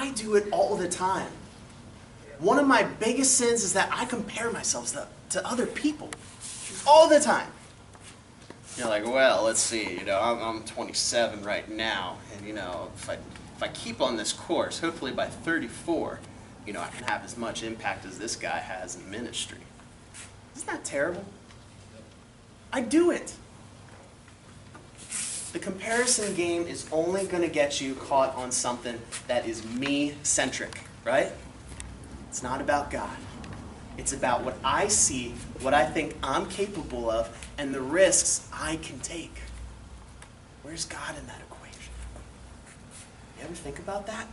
I do it all the time. One of my biggest sins is that I compare myself to other people all the time. You're like, well, let's see, I'm 27 right now, and if I keep on this course, hopefully by 34, I can have as much impact as this guy has in ministry. Isn't that terrible? I do it. The comparison game is only going to get you caught on something that is me-centric, right? It's not about God. It's about what I see, what I think I'm capable of, and the risks I can take. Where's God in that equation? You ever think about that?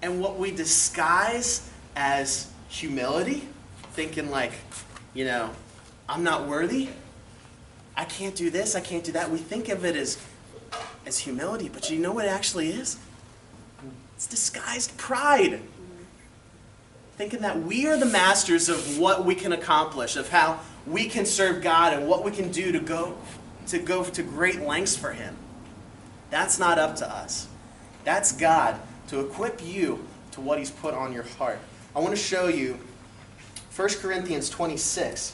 And what we disguise as humility, thinking like, I'm not worthy, I can't do this, I can't do that. We think of it as humility, but you know what it actually is? It's disguised pride. Thinking that we are the masters of what we can accomplish, of how we can serve God and what we can do to go to great lengths for Him. That's not up to us. That's God to equip you to what He's put on your heart. I want to show you 1 Corinthians 26.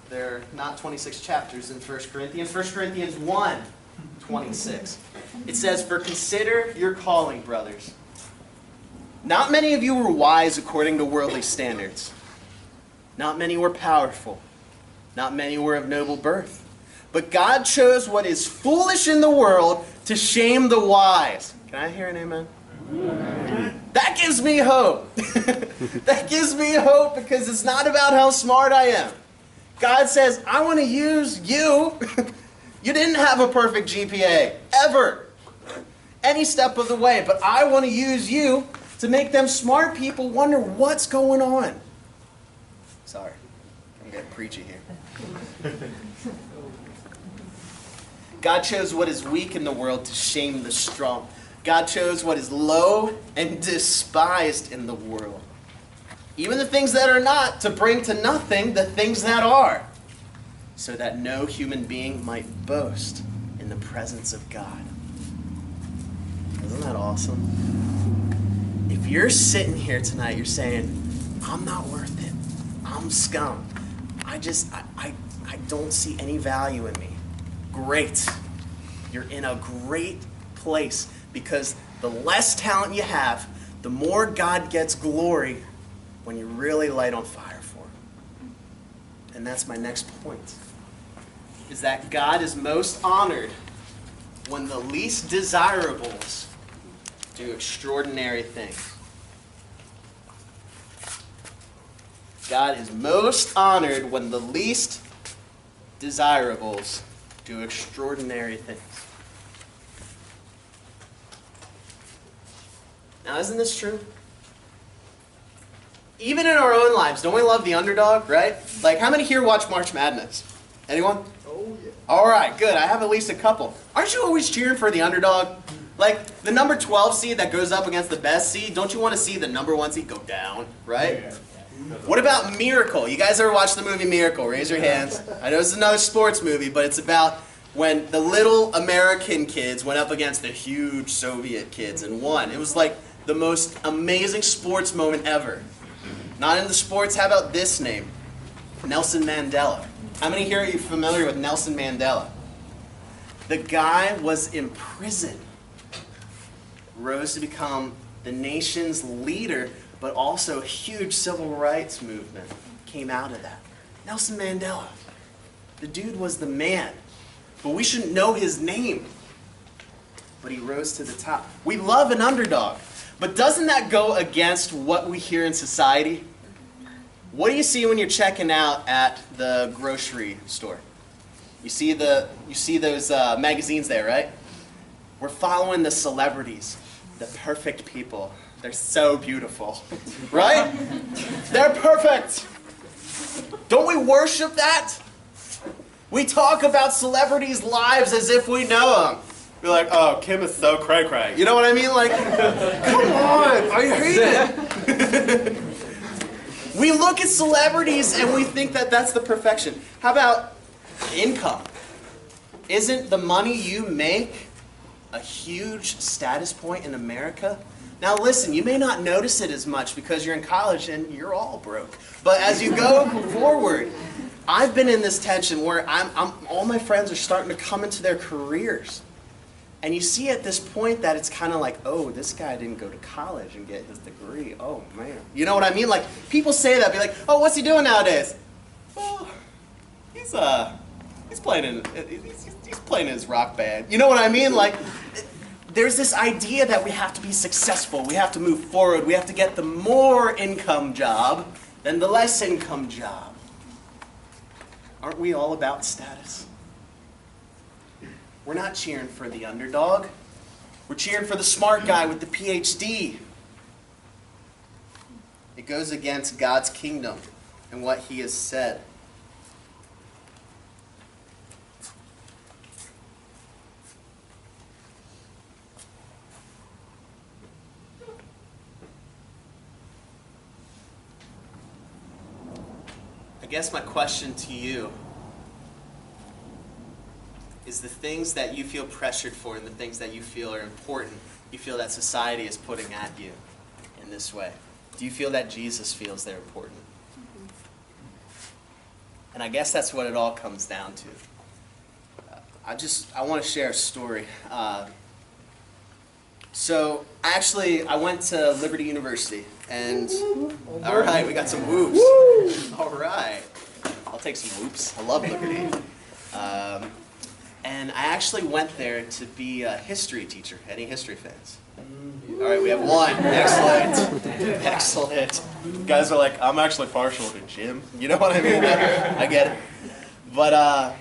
There are not 26 chapters in 1 Corinthians. 1 Corinthians 1:26. It says, "For consider your calling, brothers. Not many of you were wise according to worldly standards. Not many were powerful. Not many were of noble birth. But God chose what is foolish in the world to shame the wise." Can I hear an amen? Amen. That gives me hope. That gives me hope because it's not about how smart I am. God says, I want to use you. You didn't have a perfect GPA, ever. Any step of the way. But I want to use you to make them smart people wonder what's going on. Sorry, I'm getting preachy here. God chose what is weak in the world to shame the strong. God chose what is low and despised in the world, even the things that are not, to bring to nothing the things that are, so that no human being might boast in the presence of God. Isn't that awesome? If you're sitting here tonight, you're saying, I'm not worth it. I'm scum. I don't see any value in me. Great. You're in a great place, because the less talent you have, the more God gets glory when you really light on fire for Him. And that's my next point, is that God is most honored when the least desirables do extraordinary things. God is most honored when the least desirables do extraordinary things. Now, isn't this true? Even in our own lives, don't we love the underdog, right? Like, how many here watch March Madness? Anyone? Oh, yeah. All right, good. I have at least a couple. Aren't you always cheering for the underdog? Like, the number 12 seed that goes up against the best seed, don't you want to see the number 1 seed go down, right? Yeah. What about Miracle? You guys ever watched the movie Miracle? Raise your hands. I know this is another sports movie, but it's about when the little American kids went up against the huge Soviet kids and won. It was like the most amazing sports moment ever. Not in the sports, how about this name? Nelson Mandela. How many here are you familiar with Nelson Mandela? The guy was in prison, rose to become the nation's leader, but also a huge civil rights movement came out of that. Nelson Mandela. The dude was the man, but we shouldn't know his name. But he rose to the top. We love an underdog. But doesn't that go against what we hear in society? What do you see when you're checking out at the grocery store? You see those magazines there, right? We're following the celebrities, the perfect people. They're so beautiful, right? They're perfect. Don't we worship that? We talk about celebrities' lives as if we know them. We're like, oh, Kim is so cray-cray. You know what I mean? Like, come on, I hate it. We look at celebrities and we think that that's the perfection. How about income? Isn't the money you make a huge status point in America. Now listen, you may not notice it as much because you're in college and you're all broke. But as you go forward, I've been in this tension where all my friends are starting to come into their careers. And you see at this point that it's kind of like, oh, this guy didn't go to college and get his degree. Oh, man. You know what I mean? Like, people say that, be like, oh, what's he doing nowadays? Well, he's playing in his rock band. You know what I mean? Like, there's this idea that we have to be successful. We have to move forward. We have to get the more income job than the less income job. Aren't we all about status? We're not cheering for the underdog. We're cheering for the smart guy with the PhD. It goes against God's kingdom and what he has said. I guess my question to you is the things that you feel pressured for and the things that you feel are important, you feel that society is putting at you in this way. Do you feel that Jesus feels they're important? And I guess that's what it all comes down to. I want to share a story. So actually, I went to Liberty University, and all right, we got some whoops. All right, I'll take some whoops. I love Liberty. And I actually went there to be a history teacher. Any history fans? All right, we have one. Excellent. Excellent. You guys are like, I'm actually partial to Jim. You know what I mean? I get it. But I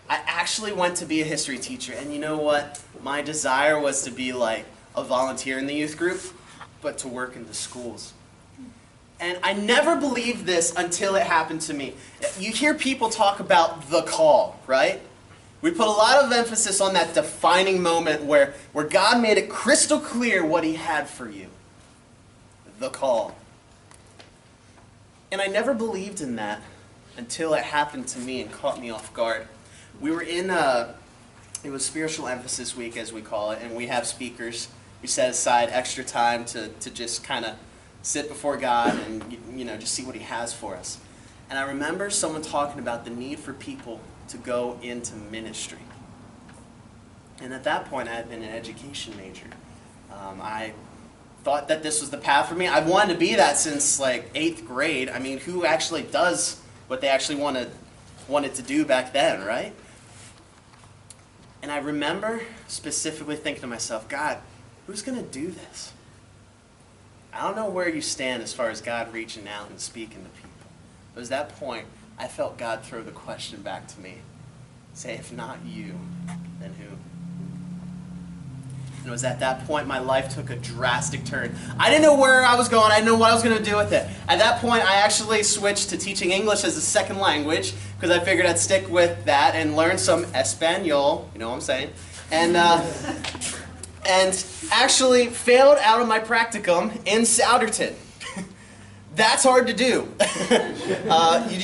actually went to be a history teacher. And you know what? My desire was to be like a volunteer in the youth group, but to work in the schools. And I never believed this until it happened to me. You hear people talk about the call, right? We put a lot of emphasis on that defining moment where God made it crystal clear what he had for you. The call. And I never believed in that until it happened to me and caught me off guard. We were in it was Spiritual Emphasis Week, as we call it, and we have speakers. We set aside extra time to just kind of sit before God and, you know, just see what he has for us. And I remember someone talking about the need for people to go into ministry. And at that point, I had been an education major. I thought that this was the path for me. I've wanted to be that since like 8th grade. I mean, who actually does what they actually wanted to do back then, right? And I remember specifically thinking to myself, God, who's going to do this? I don't know where you stand as far as God reaching out and speaking to people. But at that point, I felt God throw the question back to me. Say, if not you, then who? And it was at that point my life took a drastic turn. I didn't know where I was going. I didn't know what I was going to do with it. At that point, I actually switched to teaching English as a second language because I figured I'd stick with that and learn some Espanol. You know what I'm saying? And actually failed out of my practicum in Souderton. That's hard to do.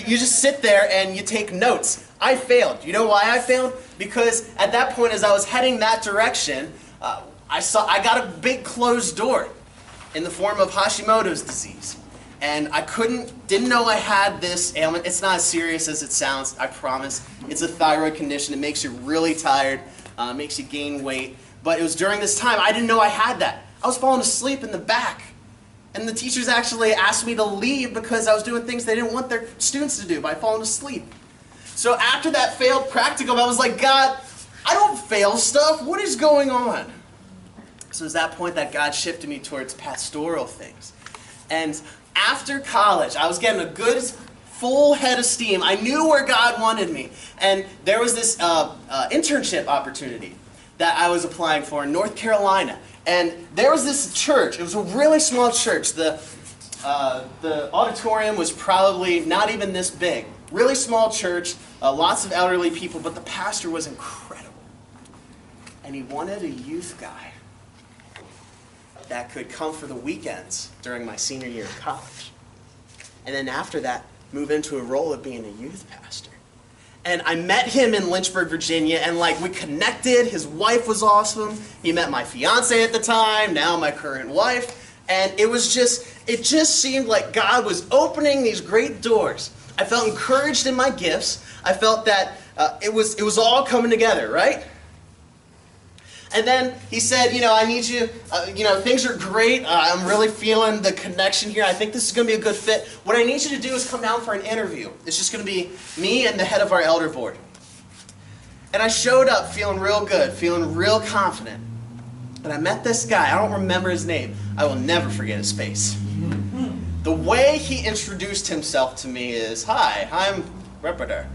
You just sit there and you take notes. I failed. You know why I failed? Because at that point, as I was heading that direction, I got a big closed door in the form of Hashimoto's disease. And I didn't know I had this ailment. It's not as serious as it sounds, I promise. It's a thyroid condition. It makes you really tired, makes you gain weight. But it was during this time, I didn't know I had that. I was falling asleep in the back. And the teachers actually asked me to leave because I was doing things they didn't want their students to do by falling asleep. So after that failed practicum, I was like, God, I don't fail stuff. What is going on? So it was that point that God shifted me towards pastoral things. And after college, I was getting a good full head of steam. I knew where God wanted me. And there was this internship opportunity that I was applying for in North Carolina. And there was this church. It was a really small church. The auditorium was probably not even this big. Really small church, lots of elderly people, but the pastor was incredible. And he wanted a youth guy that could come for the weekends during my senior year of college. And then after that, move into a role of being a youth pastor. And I met him in Lynchburg, Virginia, and like we connected. His wife was awesome. He met my fiance at the time, now my current wife. And it just seemed like God was opening these great doors. I felt encouraged in my gifts. I felt that it was all coming together, right? And then he said, I need you, things are great. I'm really feeling the connection here. I think this is going to be a good fit. What I need you to do is come down for an interview. It's just going to be me and the head of our elder board. And I showed up feeling real good, feeling real confident. And I met this guy. I don't remember his name. I will never forget his face. The way he introduced himself to me is, "Hi, I'm Reporter."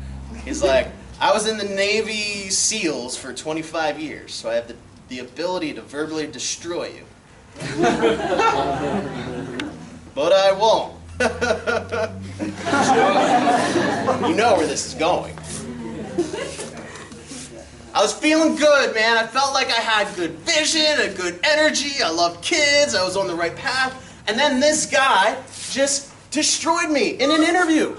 He's like, "I was in the Navy SEALs for 25 years, so I have the ability to verbally destroy you. But I won't." You know where this is going. I was feeling good, man. I felt like I had good vision, a good energy. I loved kids. I was on the right path. And then this guy just destroyed me in an interview.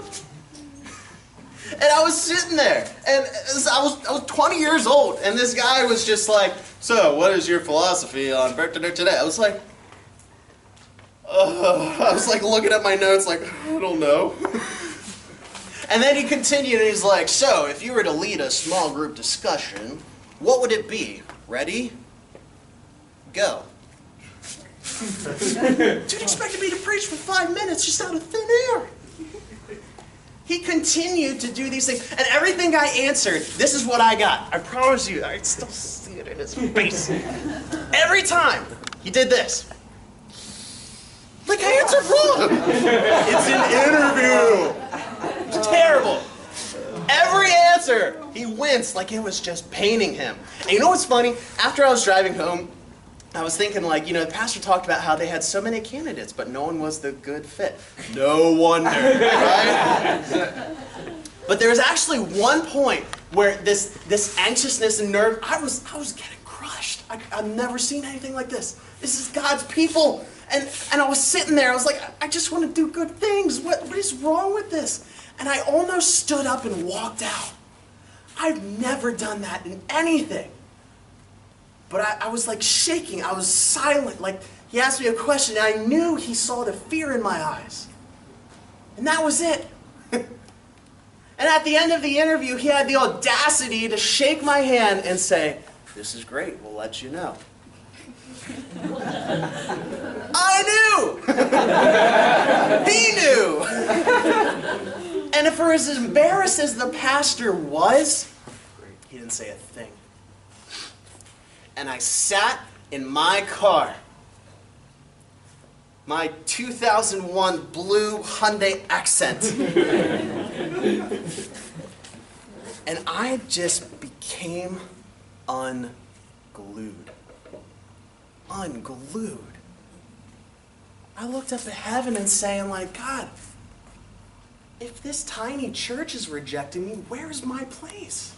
And I was sitting there, and I was 20 years old, and this guy was just like, "So, what is your philosophy on birthday today?" I was like looking at my notes like, "I don't know." And then he continued, and he's like, "So, if you were to lead a small group discussion, what would it be? Ready? Go." Dude expected me to preach for 5 minutes just out of thin air. He continued to do these things, and everything I answered, this is what I got. I promise you, I still see it in his face. Every time he did this. Like, I answered wrong. It's an interview. It's terrible. Every answer, he winced like it was just paining him. And you know what's funny? After I was driving home, I was thinking, like, the pastor talked about how they had so many candidates, but no one was the good fit. No wonder, right? But there was actually one point where this anxiousness and nerve, I was getting crushed. I've never seen anything like this. This is God's people. And I was sitting there, I was like, I just want to do good things. What is wrong with this? And I almost stood up and walked out. I've never done that in anything. But I was like shaking. I was silent. Like, he asked me a question, and I knew he saw the fear in my eyes. And that was it. And at the end of the interview, he had the audacity to shake my hand and say, "This is great. We'll let you know." I knew! He knew! And for as embarrassed as the pastor was, he didn't say a thing. And I sat in my car, my 2001 blue Hyundai Accent, and I just became unglued. Unglued. I looked up at heaven and saying, like, "God, if this tiny church is rejecting me, where's my place?"